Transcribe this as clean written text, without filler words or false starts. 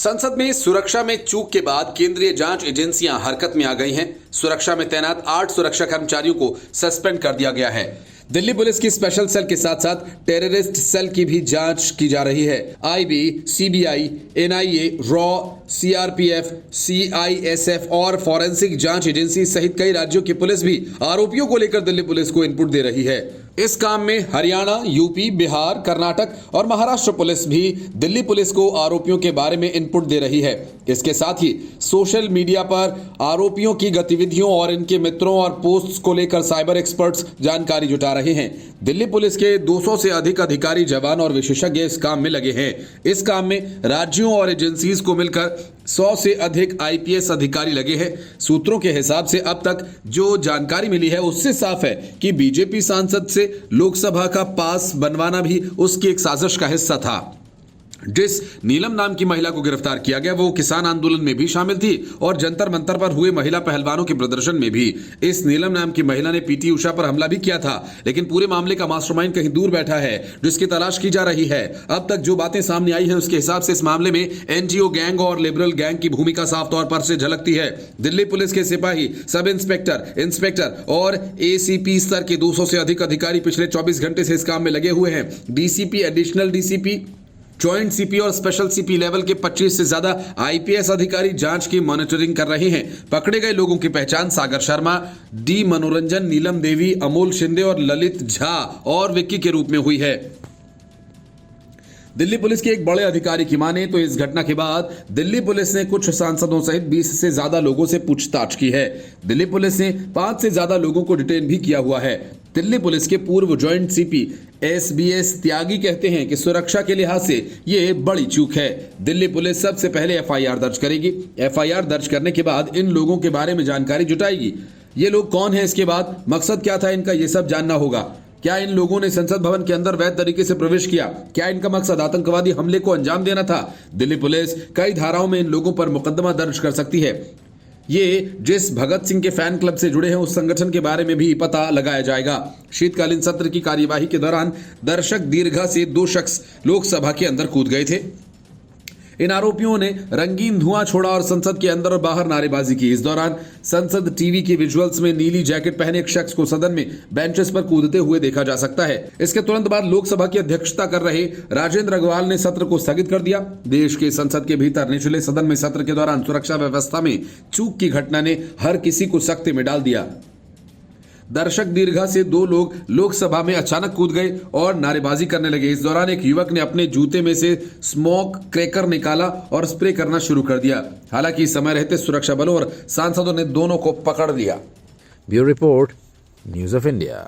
संसद में सुरक्षा में चूक के बाद केंद्रीय जांच एजेंसियां हरकत में आ गई हैं। सुरक्षा में तैनात 8 सुरक्षा कर्मचारियों को सस्पेंड कर दिया गया है। दिल्ली पुलिस की स्पेशल सेल के साथ साथ टेररिस्ट सेल की भी जांच की जा रही है। IB, CBI, NIA, raw, CRPF, CISF और फॉरेंसिक जांच एजेंसी सहित कई राज्यों की पुलिस भी आरोपियों को लेकर दिल्ली पुलिस को इनपुट दे रही है। इस काम में हरियाणा, यूपी, बिहार, कर्नाटक और महाराष्ट्र पुलिस भी दिल्ली पुलिस को आरोपियों के बारे में इनपुट दे रही है। इसके साथ ही सोशल मीडिया पर आरोपियों की गतिविधियों और इनके मित्रों और पोस्ट्स को लेकर साइबर एक्सपर्ट्स जानकारी जुटा रहे हैं। दिल्ली पुलिस के 200 से अधिक अधिकारी, जवान और विशेषज्ञ इस काम में लगे हैं। इस काम में राज्यों और एजेंसीज को मिलकर 100 से अधिक आईपीएस अधिकारी लगे हैं। सूत्रों के हिसाब से अब तक जो जानकारी मिली है उससे साफ है कि बीजेपी सांसद से लोकसभा का पास बनवाना भी उसकी एक साजिश का हिस्सा था। जिस नीलम नाम की महिला को गिरफ्तार किया गया वो किसान आंदोलन में भी शामिल थी और जंतर मंतर पर हुए महिला पहलवानों के प्रदर्शन में भी। इस नीलम नाम की महिला ने पीटी उषा पर हमला भी किया था, लेकिन पूरे मामले का मास्टरमाइंड कहीं दूर बैठा है जिसकी तलाश की जा रही है। अब तक जो बातें सामने आई हैं उसके हिसाब से इस मामले में एनजीओ गैंग और लिबरल गैंग की भूमिका साफ तौर पर से झलकती है। दिल्ली पुलिस के सिपाही, सब इंस्पेक्टर, इंस्पेक्टर और एसीपी स्तर के 200 से अधिक अधिकारी पिछले 24 घंटे से इस काम में लगे हुए हैं। DCP, additional DCP, joint CP और स्पेशल सीपी लेवल के 25 से ज्यादा आईपीएस अधिकारी जांच की मॉनिटरिंग कर रहे हैं। पकड़े गए लोगों की पहचान सागर शर्मा, डी मनोरंजन, नीलम देवी, अमोल शिंदे और ललित झा और विक्की के रूप में हुई है। दिल्ली पुलिस के एक बड़े अधिकारी की माने तो इस घटना के बाद दिल्ली पुलिस ने कुछ सांसदों सहित 20 से ज्यादा लोगों से पूछताछ की है। दिल्ली पुलिस ने 5 से ज्यादा लोगों को डिटेन भी किया हुआ है। दिल्ली पुलिस के पूर्व ज्वाइंट सीपी एसबीएस त्यागी कहते हैं कि सुरक्षा के लिहाज से ये बड़ी चूक है। दिल्ली पुलिस सबसे पहले एफआईआर दर्ज करेगी। एफआईआर दर्ज करने के बाद इन लोगों के बारे में जानकारी जुटाएगी। ये लोग कौन है, इसके बाद मकसद क्या था इनका, ये सब जानना होगा। क्या इन लोगों ने संसद भवन के अंदर वैध तरीके से प्रवेश किया? क्या इनका मकसद आतंकवादी हमले को अंजाम देना था? दिल्ली पुलिस कई धाराओं में इन लोगों पर मुकदमा दर्ज कर सकती है। ये जिस भगत सिंह के फैन क्लब से जुड़े हैं उस संगठन के बारे में भी पता लगाया जाएगा। शीतकालीन सत्र की कार्यवाही के दौरान दर्शक दीर्घा से 2 शख्स लोकसभा के अंदर कूद गए थे। इन आरोपियों ने रंगीन धुआं छोड़ा और संसद के अंदर और बाहर नारेबाजी की। इस दौरान संसद टीवी के विजुअल्स में नीली जैकेट पहने एक शख्स को सदन में बेंचेस पर कूदते हुए देखा जा सकता है। इसके तुरंत बाद लोकसभा की अध्यक्षता कर रहे राजेंद्र अग्रवाल ने सत्र को स्थगित कर दिया। देश के संसद के भीतर निचले सदन में सत्र के दौरान सुरक्षा व्यवस्था में चूक की घटना ने हर किसी को सख्ती में डाल दिया। दर्शक दीर्घा से 2 लोग लोकसभा में अचानक कूद गए और नारेबाजी करने लगे। इस दौरान एक युवक ने अपने जूते में से स्मोक क्रैकर निकाला और स्प्रे करना शुरू कर दिया। हालांकि समय रहते सुरक्षा बलों और सांसदों ने दोनों को पकड़ लिया। Bureau report, news of India.